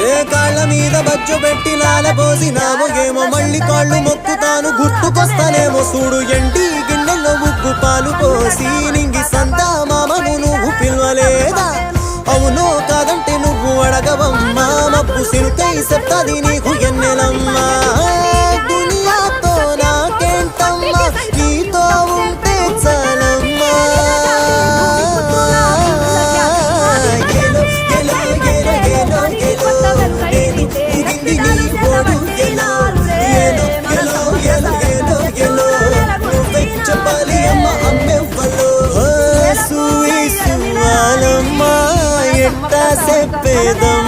ఏ కాళ్ళ మీద బజ్జు పెట్టి లాలపోసినావు ఏమో మళ్ళీ కాళ్ళు మొక్కుతాను గుర్తుకొస్తానేమో చూడు ఎండి గిన్నెల్లో ఉగ్గు పాలు పోసి నింగి సంతా మామను నువ్వు పిలవలేదా అవునో కాదంటే నువ్వు అడగవమ్మా మబ్బు సిరుకై చెప్తాది నీకు ఎన్నెలమ్మా దునియాతో నాకేంటమ్మా నీతో ఉంటే చాలమ్మా చెప్పాలి అమ్మ అమ్మెవ్వలో సూయి సువాలమ్మా ఎట్టా చెప్పేదమ్మా